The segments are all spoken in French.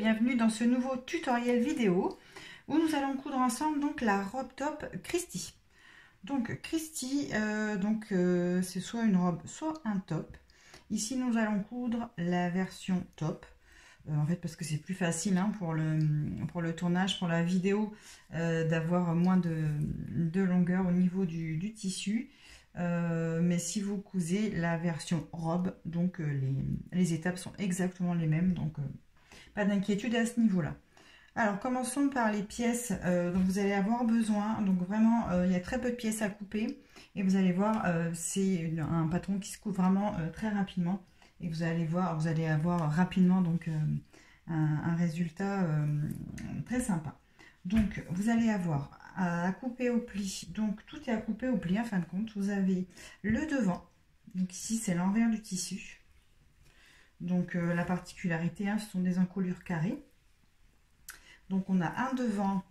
bienvenue dans ce nouveau tutoriel vidéo où nous allons coudre ensemble donc la robe top Christy. Donc Christy, c'est soit une robe soit un top. Ici nous allons coudre la version top. En fait parce que c'est plus facile hein, pour le tournage, pour la vidéo, d'avoir moins de longueur au niveau du tissu. Mais si vous cousez la version robe, donc les étapes sont exactement les mêmes, donc pas d'inquiétude à ce niveau là. Alors commençons par les pièces dont vous allez avoir besoin. Donc vraiment il y a très peu de pièces à couper et vous allez voir c'est un patron qui se coupe vraiment très rapidement et vous allez voir, vous allez avoir rapidement donc un résultat très sympa. Donc vous allez avoir à couper au pli, donc tout est à couper au pli en fin de compte. Vous avez le devant, donc ici c'est l'envers du tissu, donc la particularité hein, ce sont des encolures carrées. Donc on a un devant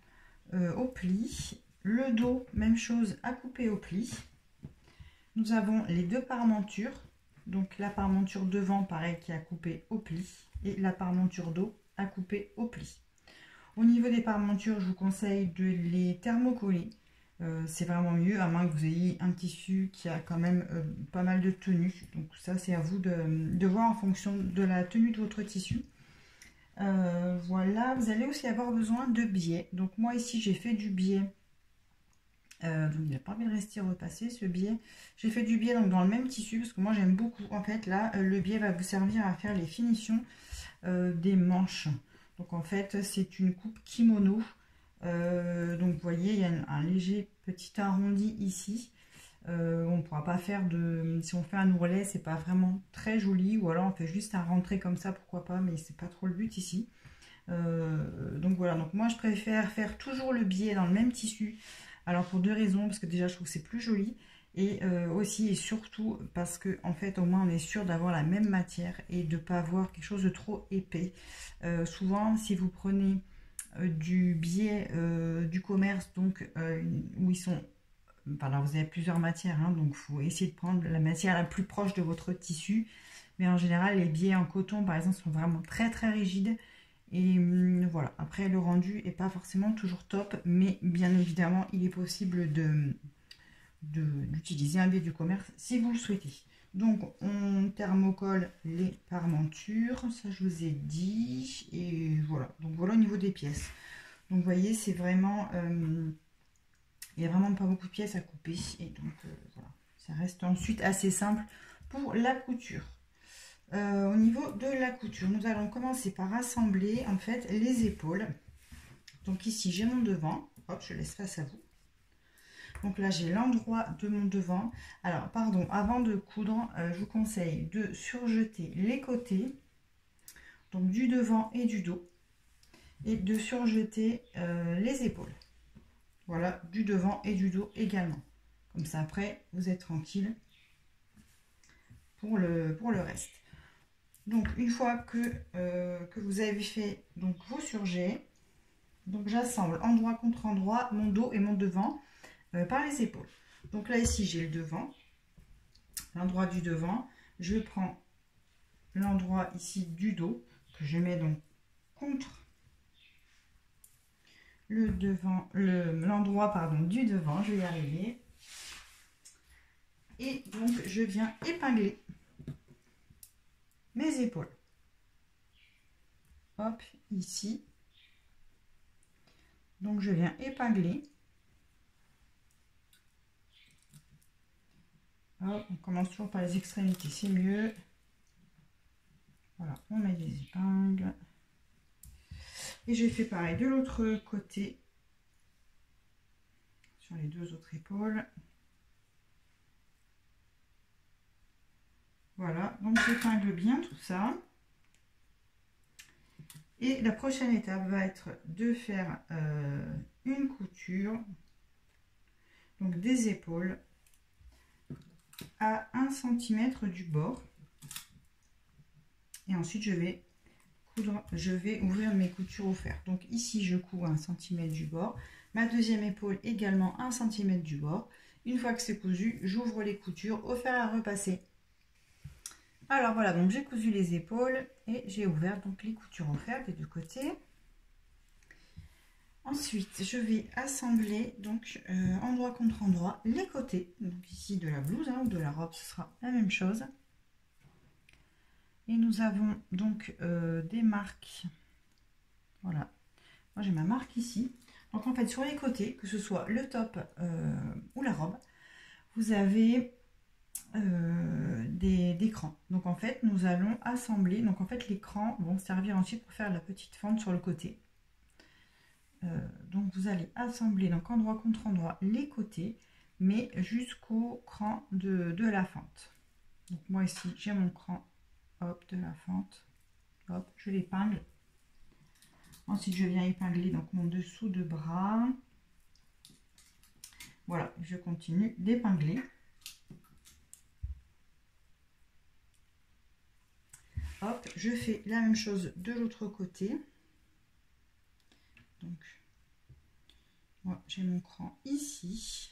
au pli, le dos même chose à couper au pli. Nous avons les deux parmentures, donc la parmenture devant pareil qui est à couper au pli et la parmenture dos à couper au pli. Au niveau des parmentures, je vous conseille de les thermocoller. C'est vraiment mieux, à moins que vous ayez un tissu qui a quand même pas mal de tenue. Donc ça, c'est à vous de voir en fonction de la tenue de votre tissu. Voilà, vous allez aussi avoir besoin de biais. Donc moi ici, j'ai fait du biais. Donc il n'a pas envie de rester repassé ce biais. J'ai fait du biais donc, dans le même tissu parce que moi j'aime beaucoup. En fait, là, le biais va vous servir à faire les finitions des manches. Donc en fait c'est une coupe kimono, donc vous voyez il y a un léger petit arrondi ici, on ne pourra pas faire de, si on fait un ourlet c'est pas vraiment très joli, ou alors on fait juste un rentré comme ça pourquoi pas, mais c'est pas trop le but ici. Donc voilà, donc moi je préfère faire toujours le biais dans le même tissu, alors pour deux raisons, parce que déjà je trouve que c'est plus joli, et aussi et surtout parce que en fait au moins on est sûr d'avoir la même matière et de ne pas avoir quelque chose de trop épais. Souvent si vous prenez du biais du commerce, donc où ils sont, alors vous avez plusieurs matières hein, donc il faut essayer de prendre la matière la plus proche de votre tissu, mais en général les biais en coton par exemple sont vraiment très rigides. Et voilà, après le rendu est pas forcément toujours top, mais bien évidemment il est possible d'utiliser un biais du commerce si vous le souhaitez. Donc on thermocolle les parmentures, ça je vous ai dit, et voilà. Donc voilà au niveau des pièces. Donc vous voyez c'est vraiment, il n'y a vraiment pas beaucoup de pièces à couper, et donc voilà, ça reste ensuite assez simple pour la couture. Au niveau de la couture, nous allons commencer par assembler en fait les épaules. Donc ici j'ai mon devant, hop je laisse face à vous. Donc là j'ai l'endroit de mon devant. Alors pardon, avant de coudre, je vous conseille de surjeter les côtés, donc du devant et du dos, et de surjeter les épaules. Voilà, du devant et du dos également. Comme ça après vous êtes tranquille pour le reste. Donc une fois que vous avez fait donc vos surjets, donc j'assemble endroit contre endroit mon dos et mon devant par les épaules. Donc là ici j'ai le devant, l'endroit du devant, je prends l'endroit ici du dos que je mets donc contre le devant, l'endroit pardon du devant, je vais y arriver, et donc je viens épingler mes épaules. Hop, ici. Donc je viens épingler. Hop, on commence toujours par les extrémités, c'est mieux. Voilà, on met des épingles. Et j'ai fait pareil de l'autre côté, sur les deux autres épaules. Voilà, donc j'épingle bien tout ça. Et la prochaine étape va être de faire une couture, donc des épaules, à 1 cm du bord. Et ensuite je vais coudre, je vais ouvrir mes coutures au fer. Donc ici je couds 1 cm du bord, ma deuxième épaule également 1 cm du bord. Une fois que c'est cousu, j'ouvre les coutures au fer à repasser. Alors voilà, donc j'ai cousu les épaules et j'ai ouvert donc les coutures offertes des deux côtés. Ensuite, je vais assembler donc endroit contre endroit les côtés. Donc ici de la blouse ou de la robe, ce sera la même chose. Et nous avons donc des marques. Voilà, moi j'ai ma marque ici. Donc en fait sur les côtés, que ce soit le top ou la robe, vous avez des crans. Donc en fait nous allons assembler. Donc en fait les crans vont servir ensuite pour faire la petite fente sur le côté. Donc vous allez assembler donc endroit contre endroit les côtés, mais jusqu'au cran de la fente. Donc moi ici j'ai mon cran, hop, de la fente, hop, je l'épingle. Ensuite je viens épingler donc mon dessous de bras. Voilà, je continue d'épingler. Hop, je fais la même chose de l'autre côté. Donc moi j'ai mon cran ici.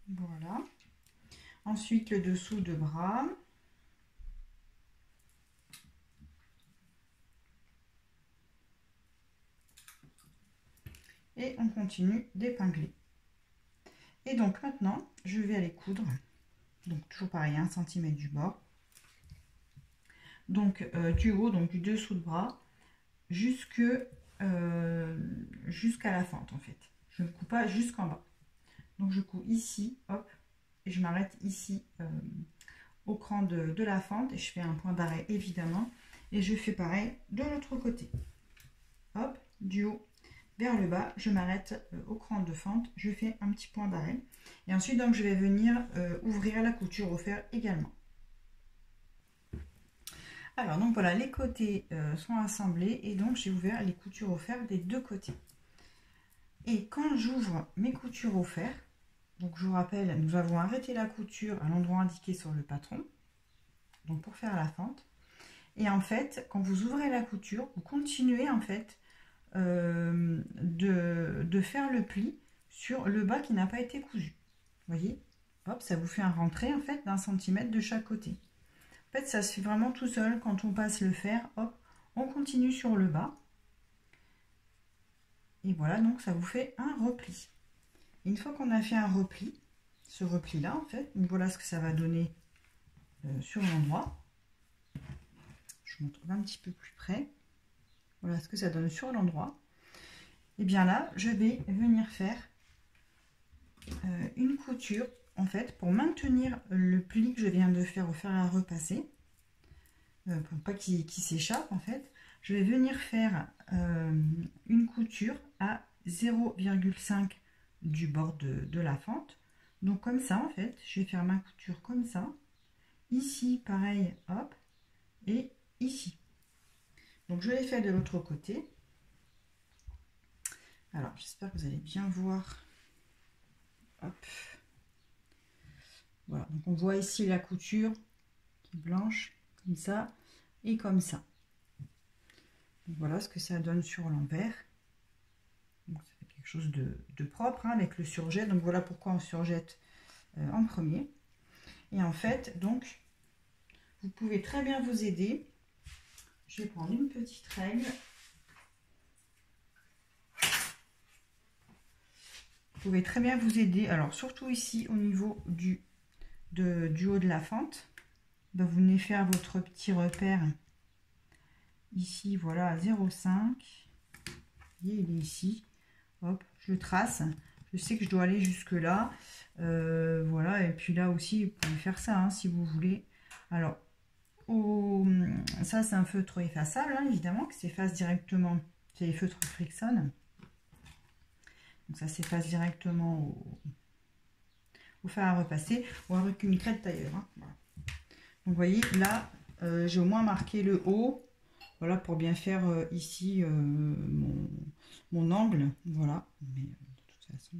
Voilà. Ensuite le dessous de bras. Et on continue d'épingler. Et donc maintenant, je vais aller coudre. Donc toujours pareil, 1 cm du bord. Donc du haut, donc du dessous de bras, jusqu'à la fente en fait. Je ne coupe pas jusqu'en bas. Donc je couds ici, hop, et je m'arrête ici au cran de la fente. Et je fais un point d'arrêt évidemment. Et je fais pareil de l'autre côté. Hop, du haut vers le bas, je m'arrête au cran de fente, je fais un petit point d'arrêt et ensuite donc je vais venir ouvrir la couture au fer également. Alors donc voilà, les côtés sont assemblés et donc j'ai ouvert les coutures au fer des deux côtés. Et quand j'ouvre mes coutures au fer, donc je vous rappelle, nous avons arrêté la couture à l'endroit indiqué sur le patron, donc pour faire la fente. Et en fait, quand vous ouvrez la couture, vous continuez en fait de faire le pli sur le bas qui n'a pas été cousu. Vous voyez, hop, ça vous fait un rentré en fait d'1 cm de chaque côté. En fait, ça se fait vraiment tout seul quand on passe le fer. Hop, on continue sur le bas. Et voilà, donc ça vous fait un repli. Et une fois qu'on a fait un repli, ce repli là en fait, donc voilà ce que ça va donner sur l'endroit. Je vous montre un petit peu plus près. Voilà ce que ça donne sur l'endroit. Et bien là, je vais venir faire une couture en fait pour maintenir le pli que je viens de faire au fer à repasser, pour pas qu'il s'échappe en fait. Je vais venir faire une couture à 0,5 du bord de la fente. Donc comme ça en fait, je vais faire ma couture comme ça. Ici pareil, hop, et ici. Donc je l'ai fait de l'autre côté. Alors j'espère que vous allez bien voir. Hop. Voilà, donc on voit ici la couture qui est blanche, comme ça, et comme ça. Donc voilà ce que ça donne sur l'envers. Donc ça fait quelque chose de propre hein, avec le surjet. Donc voilà pourquoi on surjette en premier. Et en fait, donc, vous pouvez très bien vous aider. Je vais prendre une petite règle. Vous pouvez très bien vous aider. Alors surtout ici au niveau du haut de la fente. Ben, vous venez faire votre petit repère. Ici, voilà, à 0,5. Il est ici. Hop, je le trace. Je sais que je dois aller jusque là. Voilà, et puis là aussi, vous pouvez faire ça hein, si vous voulez. Alors, ça c'est un feutre effaçable, hein, évidemment, qui s'efface directement. C'est les feutres Frickson. Donc ça s'efface directement au fer à repasser ou avec une crête tailleur. Hein, voilà. Donc vous voyez, là, j'ai au moins marqué le haut. Voilà, pour bien faire ici mon angle. Voilà. Mais de toute façon...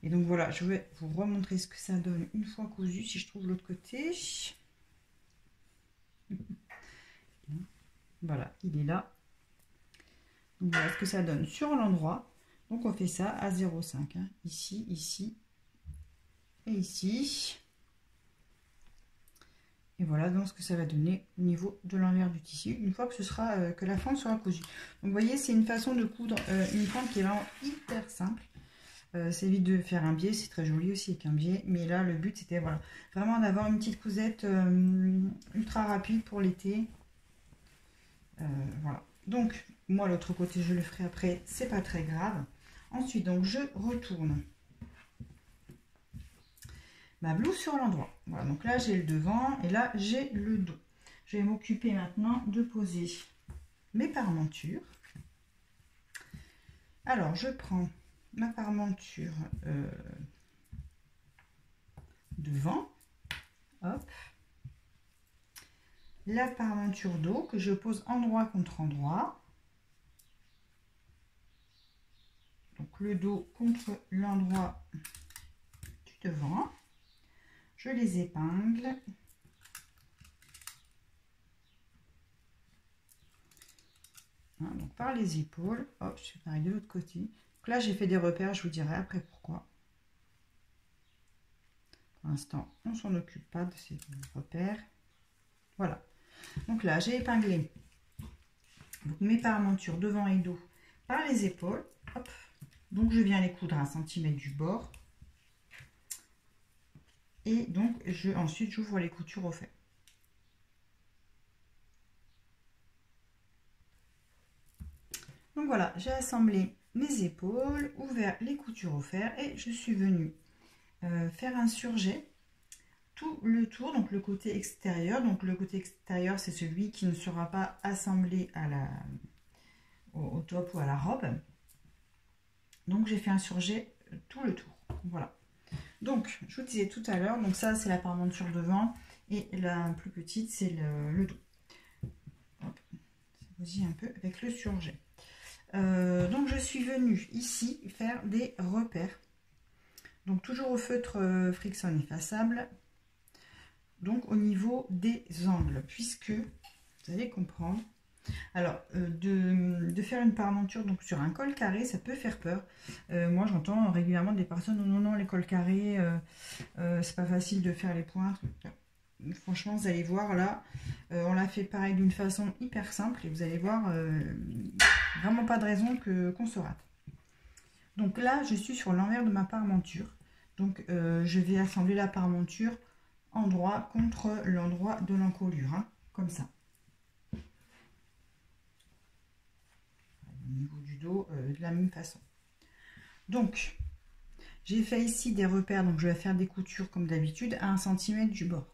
Et donc voilà, je vais vous remontrer ce que ça donne une fois cousu, si je trouve l'autre côté. Voilà, il est là. Donc voilà ce que ça donne sur l'endroit. Donc on fait ça à 0,5, hein. Ici, ici et ici. Et voilà donc ce que ça va donner au niveau de l'envers du tissu une fois que que la fente sera cousue. Donc vous voyez, c'est une façon de coudre une fente qui est vraiment hyper simple. Ça évite de faire un biais, c'est très joli aussi avec un biais. Mais là le but c'était voilà, vraiment d'avoir une petite cousette ultra rapide pour l'été. Voilà. Donc moi l'autre côté je le ferai après, c'est pas très grave. Ensuite donc je retourne ma blouse sur l'endroit. Voilà, donc là j'ai le devant et là j'ai le dos. Je vais m'occuper maintenant de poser mes parmentures. Alors je prends ma parmenture devant, hop, la parmenture dos que je pose endroit contre endroit. Donc le dos contre l'endroit du devant. Je les épingle. Hein, donc par les épaules. Hop, je fais pareil de l'autre côté. Donc là, j'ai fait des repères, je vous dirai après pourquoi. Pour l'instant, on ne s'en occupe pas de ces repères. Voilà. Donc là, j'ai épinglé donc, mes parmentures devant et dos par les épaules. Hop. Donc je viens les coudre à 1 cm du bord. Et donc, ensuite, j'ouvre les coutures au fer. Donc voilà, j'ai assemblé mes épaules, ouvert les coutures au fer et je suis venue faire un surjet tout le tour, donc le côté extérieur. Donc le côté extérieur, c'est celui qui ne sera pas assemblé au top ou à la robe. Donc j'ai fait un surjet tout le tour. Voilà. Donc, je vous disais tout à l'heure, donc ça c'est la parmenture devant et la plus petite c'est le dos. Hop, c'est aussi un peu avec le surjet. Donc je suis venue ici faire des repères. Donc toujours au feutre Frixon effaçable. Donc au niveau des angles, puisque vous allez comprendre. Alors, de faire une parmenture donc sur un col carré, ça peut faire peur. Moi, j'entends régulièrement des personnes, non, non, les cols carrés, c'est pas facile de faire les pointes. Franchement, vous allez voir là, on l'a fait pareil d'une façon hyper simple et vous allez voir, vraiment pas de raison qu'on se rate. Donc là, je suis sur l'envers de ma parmenture. Donc, je vais assembler la parmenture endroit contre l'endroit de l'encolure, hein, comme ça. Au niveau du dos, de la même façon. Donc, j'ai fait ici des repères, donc je vais faire des coutures comme d'habitude à 1 cm du bord.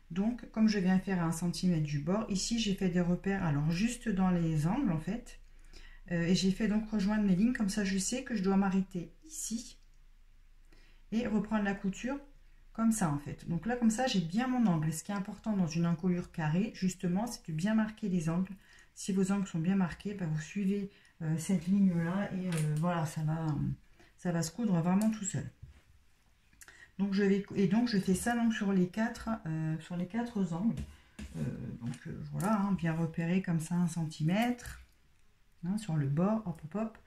Donc, comme je viens faire à 1 cm du bord, ici j'ai fait des repères, alors juste dans les angles en fait. Et j'ai fait donc rejoindre mes lignes, comme ça je sais que je dois m'arrêter ici. Et reprendre la couture comme ça en fait. Donc là comme ça j'ai bien mon angle. Ce qui est important dans une encolure carrée, justement, c'est de bien marquer les angles. Si vos angles sont bien marqués, bah, vous suivez cette ligne là et voilà, ça va se coudre vraiment tout seul. Donc je fais ça donc sur les quatre angles. Voilà, hein, bien repéré comme ça 1 cm hein, sur le bord, hop hop hop.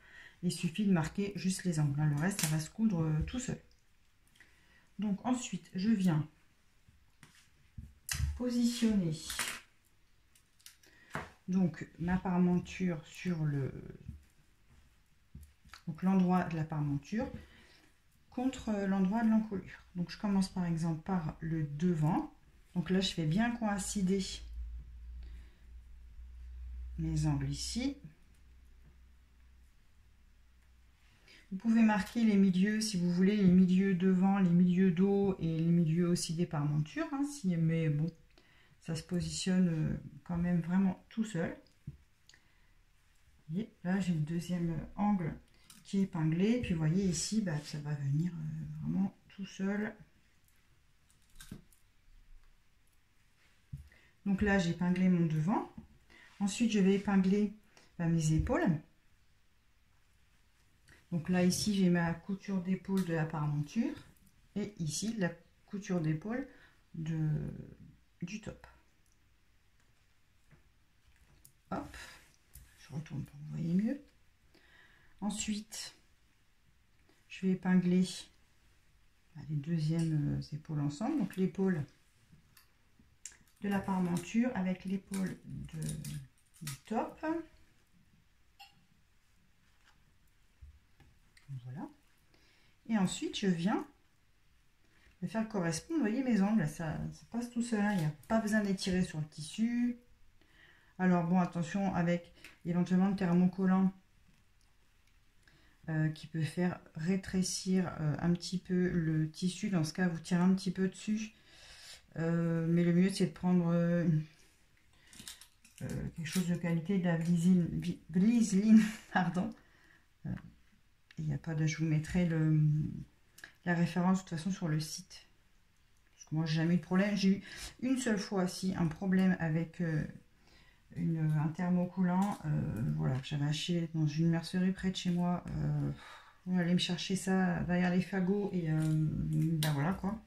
Il suffit de marquer juste les angles, hein, le reste ça va se coudre tout seul. Donc ensuite je viens positionner donc ma parmenture sur l'endroit de la parmenture contre l'endroit de l'encolure. Donc je commence par exemple par le devant. Donc là je fais bien coïncider mes angles ici. Vous pouvez marquer les milieux si vous voulez, les milieux devant, les milieux dos et les milieux aussi des parmentures, hein, mais bon, ça se positionne quand même vraiment tout seul. Et là j'ai le deuxième angle qui est épinglé, puis vous voyez ici, bah, ça va venir vraiment tout seul. Donc là j'ai épinglé mon devant. Ensuite je vais épingler mes épaules. Donc là ici j'ai ma couture d'épaule de la parmenture et ici la couture d'épaule du top. Hop, je retourne pour que vous voyez mieux. Ensuite, je vais épingler les deuxièmes épaules ensemble. Donc l'épaule de la parmenture avec l'épaule du top. Voilà. Et ensuite, je viens de faire correspondre, vous voyez, mes angles. Ça passe tout seul, hein. Il n'y a pas besoin d'étirer sur le tissu. Alors bon, attention avec éventuellement le thermocollant qui peut faire rétrécir un petit peu le tissu. Dans ce cas, vous tirez un petit peu dessus. Mais le mieux, c'est de prendre quelque chose de qualité, de la Blizzline, pardon. Il n'y a pas de... Je vous mettrai la référence de toute façon sur le site. Parce que moi, j'ai jamais eu de problème. J'ai eu une seule fois, si, un problème avec... un thermocollant, voilà, que j'avais acheté dans une mercerie près de chez moi. On allait me chercher ça derrière les fagots et ben voilà quoi.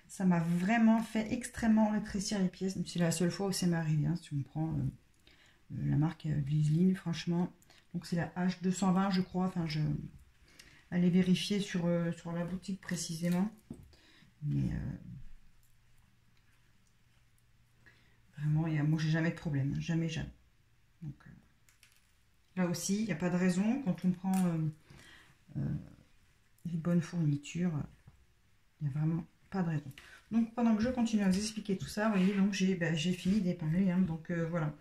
Ça m'a vraiment fait extrêmement rétrécir les pièces. C'est la seule fois où c'est m'arrivé. Hein, si on prend la marque Blizzline, franchement. Donc c'est la H220, je crois. Enfin, je allais vérifier sur la boutique précisément. Mais vraiment, moi, j'ai jamais de problème. Jamais, jamais. Donc, là aussi, il n'y a pas de raison. Quand on prend les bonnes fournitures, il n'y a vraiment pas de raison. Donc, pendant que je continue à vous expliquer tout ça, vous voyez, donc j'ai fini d'épingler. Hein, donc, voilà.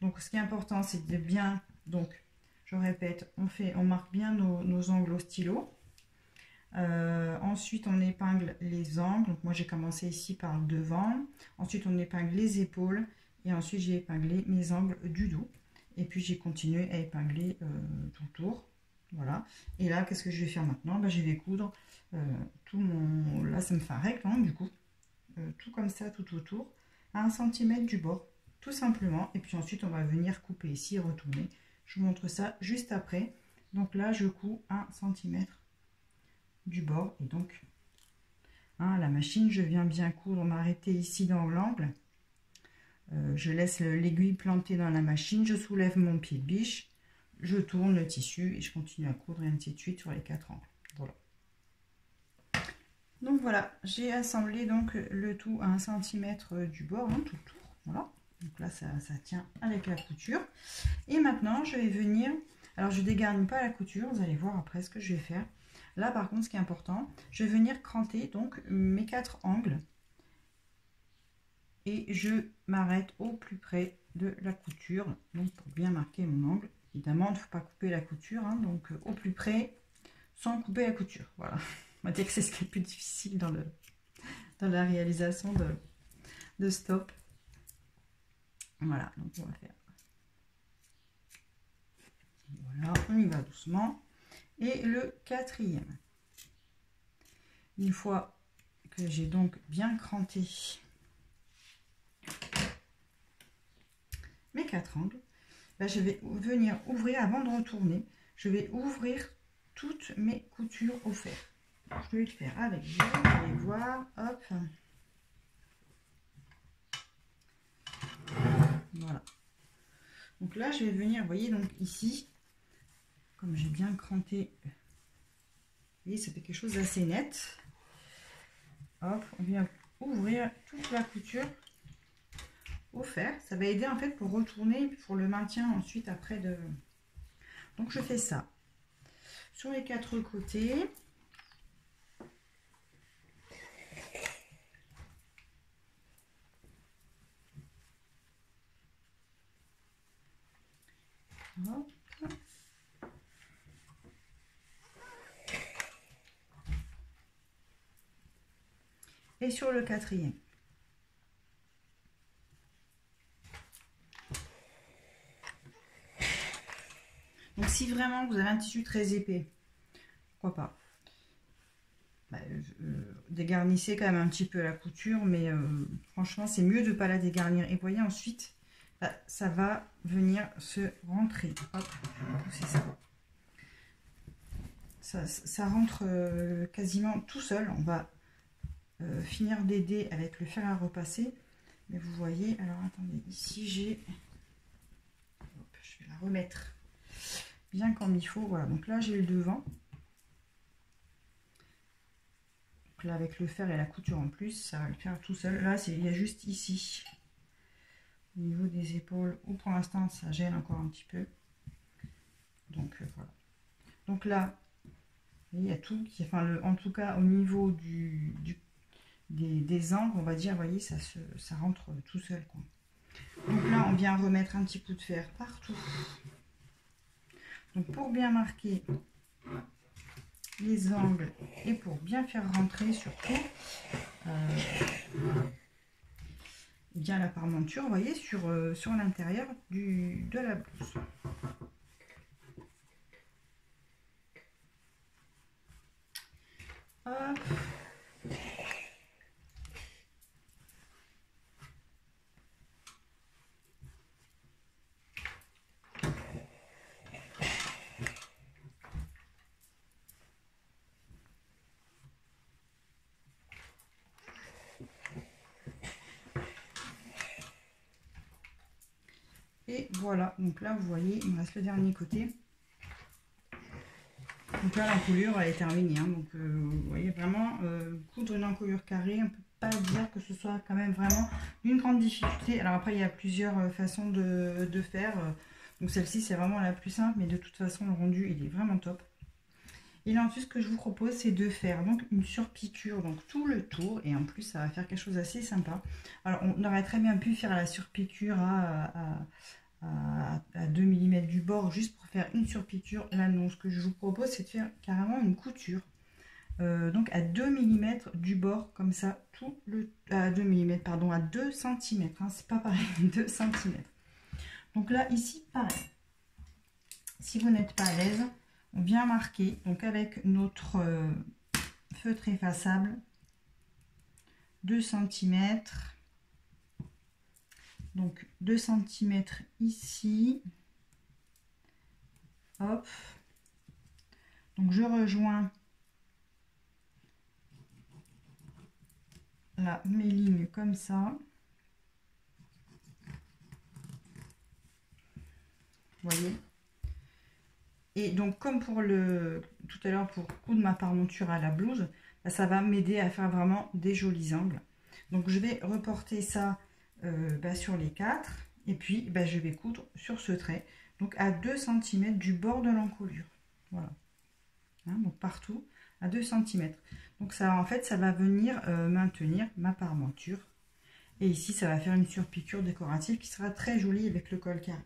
Donc, ce qui est important, c'est de bien... Donc, je répète, on marque bien nos angles au stylo. Ensuite, on épingle les angles. Donc, moi, j'ai commencé ici par le devant. Ensuite, on épingle les épaules. Et ensuite, j'ai épinglé mes angles du dos. Et puis, j'ai continué à épingler tout autour. Voilà. Et là, qu'est-ce que je vais faire maintenant? Ben, je vais coudre tout mon... Là, ça me fait un rectangle, du coup. Tout comme ça, tout autour. À 1 cm du bord. Tout simplement. Et puis ensuite, on va venir couper ici et retourner. Je vous montre ça juste après. Donc là, je couds 1 cm du bord. Et donc, hein, la machine, je viens bien coudre, m'arrêter ici dans l'angle. Je laisse l'aiguille plantée dans la machine. Je soulève mon pied de biche. Je tourne le tissu et je continue à coudre et ainsi de suite sur les 4 angles. Voilà. Donc voilà, j'ai assemblé donc le tout à 1 cm du bord, hein, tout le tour. Voilà. Donc là, ça tient avec la couture. Et maintenant, je vais venir... Alors, je ne dégarnis pas la couture. Vous allez voir après ce que je vais faire. Là, par contre, ce qui est important, je vais venir cranter donc mes 4 angles. Et je m'arrête au plus près de la couture. Donc, pour bien marquer mon angle. Évidemment, il ne faut pas couper la couture. Hein, donc, au plus près, sans couper la couture. Voilà. On va dire que c'est ce qui est le plus difficile dans la réalisation de stop. Voilà, donc on va faire. Voilà, on y va doucement. Et le 4e. Une fois que j'ai donc bien cranté mes 4 angles, là, je vais venir ouvrir, avant de retourner, je vais ouvrir toutes mes coutures au fer. Je vais le faire avec vous, vous allez voir, hop. Voilà. Donc là, je vais venir, vous voyez, donc ici, comme j'ai bien cranté, vous voyez, ça fait quelque chose d'assez net. Hop, on vient ouvrir toute la couture au fer. Ça va aider en fait pour retourner, pour le maintien ensuite après de... Donc je fais ça sur les 4 côtés. Hop. Et sur le 4e. Donc si vraiment vous avez un tissu très épais, pourquoi pas, bah, dégarnissez quand même un petit peu la couture, mais franchement c'est mieux de ne pas la dégarnir. Et vous voyez ensuite, bah, ça va venir se rentrer. Hop, c'est ça. Ça rentre quasiment tout seul. On va finir d'aider avec le fer à repasser. Mais vous voyez, alors attendez, ici j'ai... Je vais la remettre bien comme il faut. Voilà, donc là j'ai le devant. Donc là avec le fer et la couture en plus, ça va le faire tout seul. Là il y a juste ici, au niveau des épaules, où pour l'instant ça gêne encore un petit peu. Donc voilà. Donc là, il y a tout qui, enfin en tout cas au niveau des angles, on va dire, vous voyez, ça rentre tout seul, quoi. Donc là, on vient remettre un petit coup de fer partout. Donc pour bien marquer les angles et pour bien faire rentrer surtout bien la parmenture, vous voyez, sur l'intérieur de la blouse. Hop. Et voilà, donc là vous voyez, il me reste le dernier côté. Donc là l'encolure elle est terminée, hein. Donc vous voyez vraiment coudre une encolure carrée, on ne peut pas dire que ce soit quand même vraiment une grande difficulté. Alors après il y a plusieurs façons de faire, donc celle-ci c'est vraiment la plus simple, mais de toute façon le rendu il est vraiment top. Et là ensuite ce que je vous propose c'est de faire donc une surpiqûre, donc tout le tour, et en plus ça va faire quelque chose d'assez sympa. Alors on aurait très bien pu faire la surpiqûre à 2 mm du bord juste pour faire une surpiqûre. Là non, ce que je vous propose c'est de faire carrément une couture, donc à 2 mm du bord, comme ça tout le à 2 mm pardon, à 2 cm, hein, c'est pas pareil, 2 cm. Donc là ici pareil, si vous n'êtes pas à l'aise, on vient marquer donc avec notre feutre effaçable 2 cm. Donc 2 cm ici, hop, donc je rejoins là mes lignes comme ça, vous voyez, et donc comme pour tout à l'heure pour coudre ma parmenture à la blouse, bah, ça va m'aider à faire vraiment des jolis angles. Donc je vais reporter ça sur les 4 et puis je vais coudre sur ce trait, donc à 2 cm du bord de l'encolure, voilà, hein, donc partout à 2 cm. Donc ça en fait ça va venir maintenir ma parmenture, et ici ça va faire une surpiqûre décorative qui sera très jolie avec le col carré.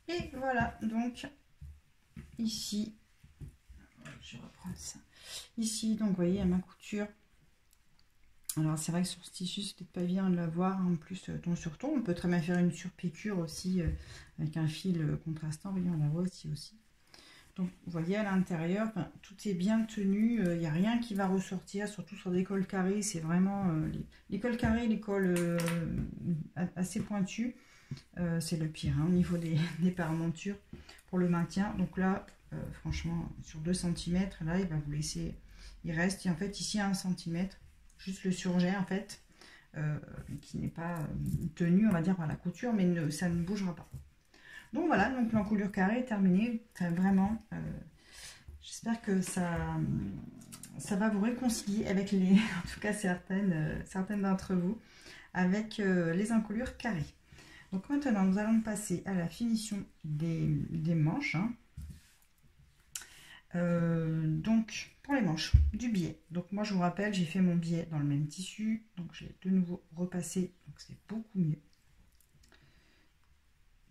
Et voilà, donc ici je reprends ça ici, donc vous voyez à ma couture. Alors c'est vrai que sur ce tissu c'est peut-être pas bien de la voir en plus ton sur ton. On peut très bien faire une surpiqûre aussi avec un fil contrastant. Vous voyez, on la voit aussi. Donc vous voyez à l'intérieur, tout est bien tenu. Il n'y a rien qui va ressortir, surtout sur des cols carrés. C'est vraiment les cols carrés, les cols assez pointus. C'est le pire, hein, au niveau des parmentures pour le maintien. Donc là, franchement, sur 2 cm, là il va vous laisser, il reste en fait ici 1 cm. Juste le surjet en fait, qui n'est pas tenu on va dire par la couture, mais ça ne bougera pas. Donc voilà, donc l'encolure carrée est terminée. Vraiment j'espère que ça va vous réconcilier avec en tout cas certaines d'entre vous avec les encolures carrées. Donc maintenant nous allons passer à la finition des manches, hein. Donc pour les manches du biais, donc moi je vous rappelle j'ai fait mon biais dans le même tissu, donc je l'ai de nouveau repassé, donc c'est beaucoup mieux.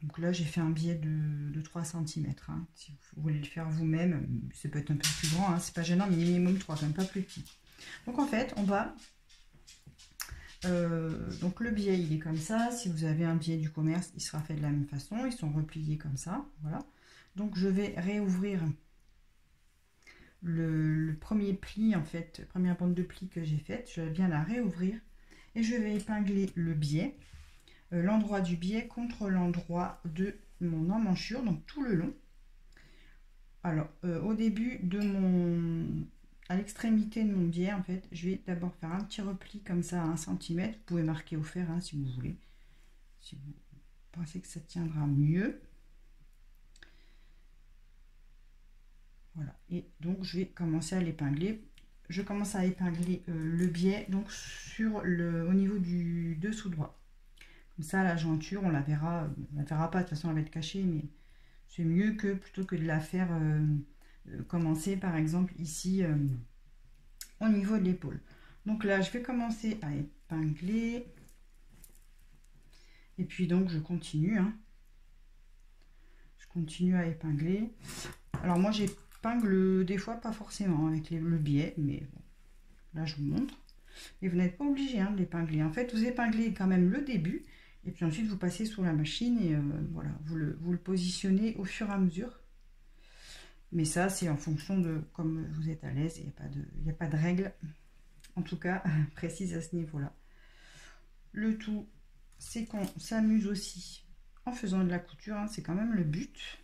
Donc là j'ai fait un biais de 3 cm, hein. Si vous voulez le faire vous-même, ça peut être un peu plus grand, hein, c'est pas gênant, mais minimum 3, quand même pas plus petit. Donc en fait on va donc le biais il est comme ça. Si vous avez un biais du commerce il sera fait de la même façon, ils sont repliés comme ça, voilà. Donc je vais réouvrir le premier pli, en fait, première bande de pli que j'ai faite, je vais bien la réouvrir et je vais épingler le biais, l'endroit du biais contre l'endroit de mon emmanchure, donc tout le long. Alors au début à l'extrémité de mon biais, en fait, je vais d'abord faire un petit repli comme ça à 1 cm. Vous pouvez marquer au fer, hein, si vous voulez, si vous pensez que ça tiendra mieux. Voilà, et donc je vais commencer à l'épingler. Je commence à épingler le biais donc au niveau du dessous droit. Comme ça, la jointure, on la verra pas, de toute façon elle va être cachée, mais c'est mieux que plutôt que de la faire commencer par exemple ici au niveau de l'épaule. Donc là, je vais commencer à épingler. Et puis donc je continue. Hein. Je continue à épingler. Alors moi j'épingle des fois pas forcément avec le biais, mais bon, là je vous montre. Et vous n'êtes pas obligé hein, de l'épingler. En fait, vous épinglez quand même le début. Et puis ensuite, vous passez sous la machine et voilà, vous le positionnez au fur et à mesure. Mais ça, c'est en fonction de comme vous êtes à l'aise. Il n'y a pas de règle, en tout cas, précise à ce niveau-là. Le tout, c'est qu'on s'amuse aussi en faisant de la couture. Hein, c'est quand même le but.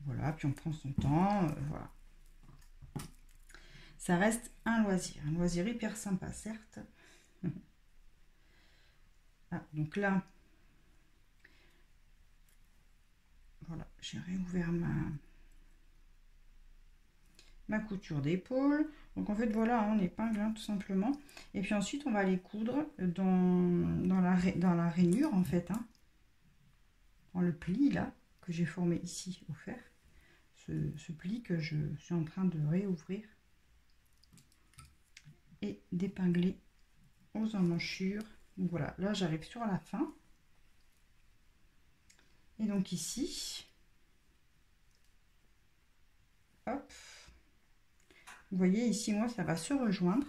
Voilà, puis on prend son temps. Voilà. Ça reste un loisir hyper sympa, certes. Ah, donc là, voilà, j'ai réouvert ma couture d'épaule. Donc en fait, voilà, on épingle hein, tout simplement. Et puis ensuite, on va les coudre dans la rainure, en fait. Hein, dans le pli, là, que j'ai formé ici au fer. Ce pli que je suis en train de réouvrir. Et d'épingler aux emmanchures. Donc voilà, là, j'arrive sur la fin. Et donc ici, hop, vous voyez ici, moi, ça va se rejoindre.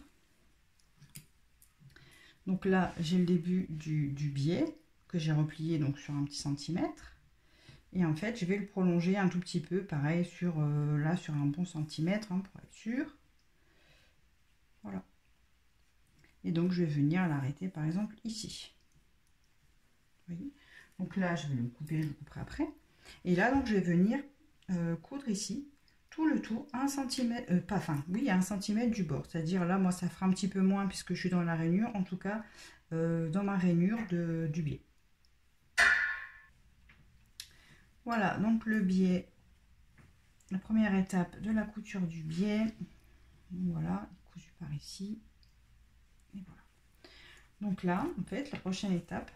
Donc là, j'ai le début du biais que j'ai replié donc sur un petit centimètre. Et en fait, je vais le prolonger un tout petit peu, pareil, là, sur un bon centimètre, hein, pour être sûr. Voilà. Et donc, je vais venir l'arrêter, par exemple, ici. Vous voyez ? Donc là, je vais le couper, je le couperai après. Et là, donc, je vais venir coudre ici, tout le tour, 1 cm, oui, à 1 cm du bord. C'est-à-dire, là, moi, ça fera un petit peu moins puisque je suis dans la rainure, en tout cas, dans ma rainure du biais. Voilà, donc le biais, la première étape de la couture du biais. Voilà, cousu par ici. Et voilà. Donc là, en fait, la prochaine étape,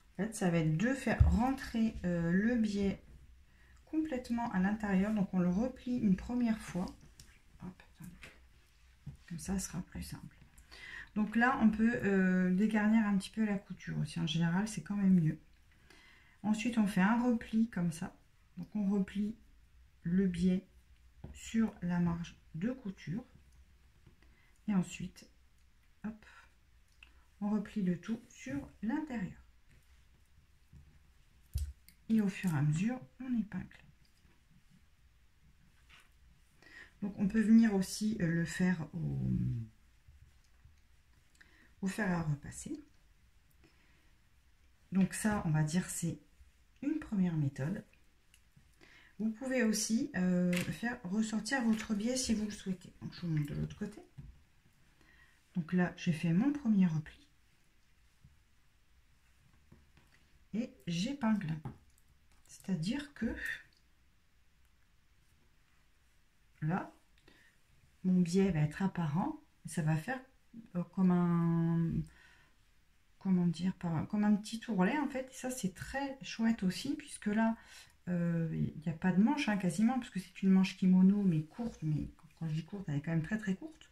en fait, ça va être de faire rentrer le biais complètement à l'intérieur. Donc on le replie une première fois. Hop, comme ça, ce sera plus simple. Donc là, on peut dégarnir un petit peu la couture aussi. En général, c'est quand même mieux. Ensuite, on fait un repli comme ça. Donc on replie le biais sur la marge de couture. Et ensuite, hop, on replie le tout sur l'intérieur. Et au fur et à mesure, on épingle. Donc on peut venir aussi le faire au fer à repasser. Donc ça, on va dire, c'est une première méthode. Vous pouvez aussi faire ressortir votre biais si vous le souhaitez. Donc je vous montre de l'autre côté. Donc là, j'ai fait mon premier repli. Et j'épingle. C'est-à-dire que là, mon biais va être apparent. Ça va faire comme un... Comment dire, comme un petit ourlet en fait. Et ça, c'est très chouette aussi, puisque là, il n'y a pas de manche hein, quasiment, parce que c'est une manche kimono, mais courte. Mais quand je dis courte, elle est quand même très très courte.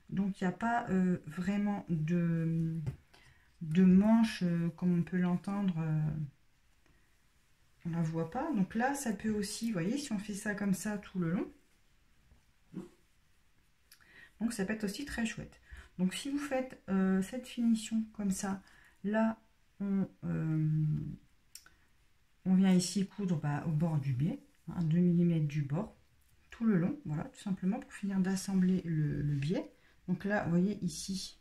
Donc, il n'y a pas vraiment de manche comme on peut l'entendre. On la voit pas. Donc là, ça peut aussi, vous voyez, si on fait ça comme ça tout le long. Donc, ça peut être aussi très chouette. Donc, si vous faites cette finition comme ça, là, on vient ici coudre au bord du biais, hein, 2 mm du bord, tout le long, voilà, tout simplement pour finir d'assembler le biais. Donc là, vous voyez ici,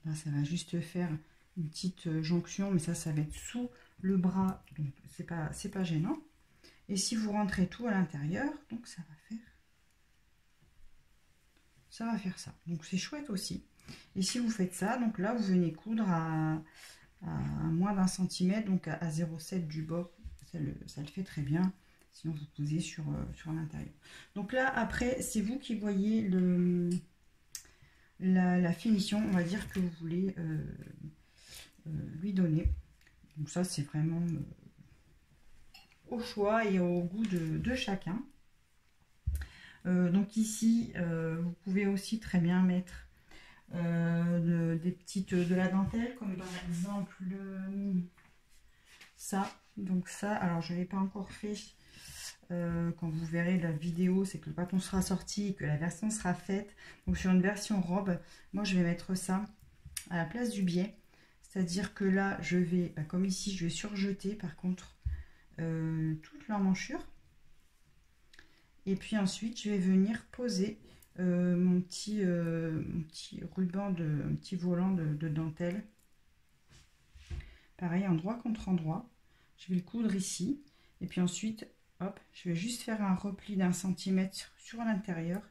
là, ça va juste faire une petite jonction, mais ça va être sous le bras, donc c'est pas gênant. Et si vous rentrez tout à l'intérieur, donc ça va faire ça. Donc c'est chouette aussi. Et si vous faites ça, donc là, vous venez coudre à moins d'1 centimètre, donc à 0,7 du bord. Ça le fait très bien. Sinon, vous posez sur l'intérieur. Donc là, après, c'est vous qui voyez la finition, on va dire, que vous voulez lui donner. Donc ça, c'est vraiment au choix et au goût de chacun. Donc ici, vous pouvez aussi très bien mettre de la dentelle, comme par exemple ça. Donc ça, alors je ne l'ai pas encore fait. Quand vous verrez la vidéo, c'est que le patron sera sorti et que la version sera faite. Donc sur une version robe, moi je vais mettre ça à la place du biais. C'est-à-dire que là, je vais, comme ici, je vais surjeter par contre toute l'emmanchure. Et puis ensuite, je vais venir poser mon petit ruban, un petit volant de dentelle. Pareil, endroit contre endroit. Je vais le coudre ici. Et puis ensuite, hop, je vais juste faire un repli d'1 centimètre sur l'intérieur.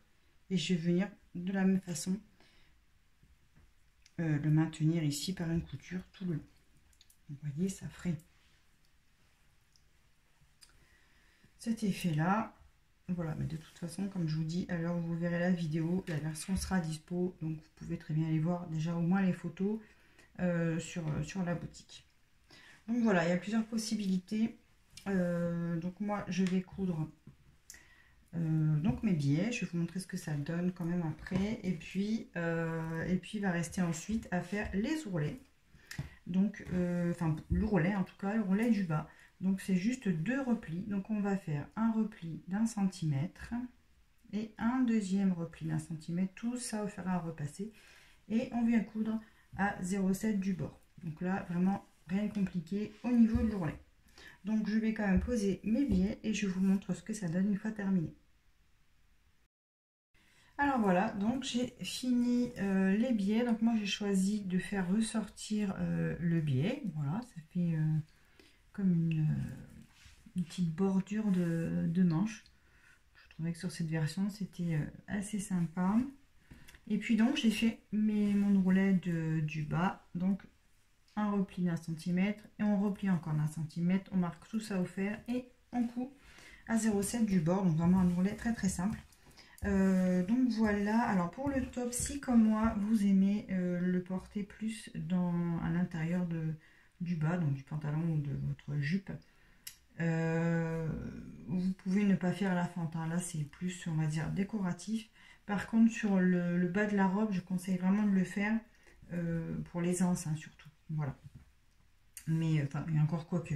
Et je vais venir de la même façon le maintenir ici par une couture tout le long. Vous voyez, ça ferait cet effet-là. Voilà, mais de toute façon, comme je vous dis, à l'heure où vous verrez la vidéo, la version sera dispo. Donc, vous pouvez très bien aller voir déjà au moins les photos sur la boutique. Donc, voilà, il y a plusieurs possibilités. Donc, moi, je vais coudre donc mes biais. Je vais vous montrer ce que ça donne quand même après. Et puis, il va rester ensuite à faire les ourlets. Donc, enfin, l'ourlet en tout cas, l'ourlet du bas. Donc c'est juste 2 replis. Donc on va faire un repli d'1 centimètre et un deuxième repli d'1 centimètre. Tout ça au fer à repasser. Et on vient coudre à 0,7 du bord. Donc là, vraiment rien de compliqué au niveau de l'ourlet. Donc je vais quand même poser mes biais et je vous montre ce que ça donne une fois terminé. Alors voilà, donc j'ai fini les biais. Donc moi j'ai choisi de faire ressortir le biais. Voilà, ça fait comme une petite bordure de manche. Je trouvais que sur cette version c'était assez sympa. Et puis donc j'ai fait mon ourlet du bas, donc un repli d'1 centimètre et on replie encore d'1 centimètre. On marque tout ça au fer et on coud à 0,7 du bord. Donc vraiment un ourlet très très simple. Donc voilà, alors pour le top, si comme moi vous aimez le porter plus à l'intérieur du bas, donc du pantalon ou de votre jupe, vous pouvez ne pas faire la fente, hein. Là c'est plus, on va dire, décoratif. Par contre sur le bas de la robe, je conseille vraiment de le faire pour les anses, hein, surtout, voilà. Mais enfin, il y a encore quoi que,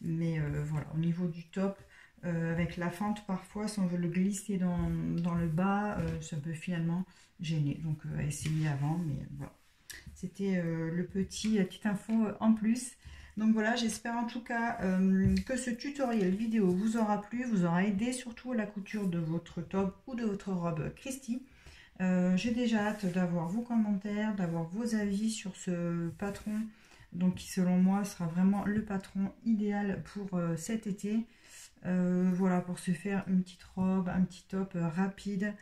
mais voilà, au niveau du top, avec la fente, parfois, si on veut le glisser dans le bas, ça peut finalement gêner. Donc, essayer avant, mais voilà. C'était la petite info en plus. Donc voilà, j'espère en tout cas que ce tutoriel vidéo vous aura plu, vous aura aidé surtout à la couture de votre top ou de votre robe Christie. J'ai déjà hâte d'avoir vos commentaires, d'avoir vos avis sur ce patron, donc qui selon moi sera vraiment le patron idéal pour cet été. Voilà, pour se faire une petite robe, un petit top rapide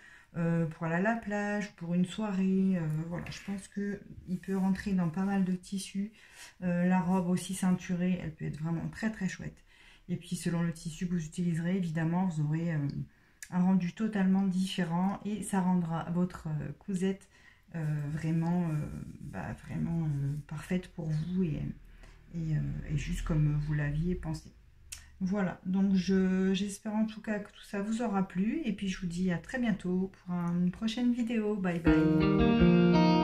pour aller à la plage, pour une soirée. Voilà, je pense qu'il peut rentrer dans pas mal de tissus. La robe aussi ceinturée, elle peut être vraiment très très chouette. Et puis selon le tissu que vous utiliserez, évidemment, vous aurez un rendu totalement différent et ça rendra votre cousette vraiment, parfaite pour vous et juste comme vous l'aviez pensé. Voilà, donc j'espère en tout cas que tout ça vous aura plu et puis je vous dis à très bientôt pour une prochaine vidéo. Bye bye.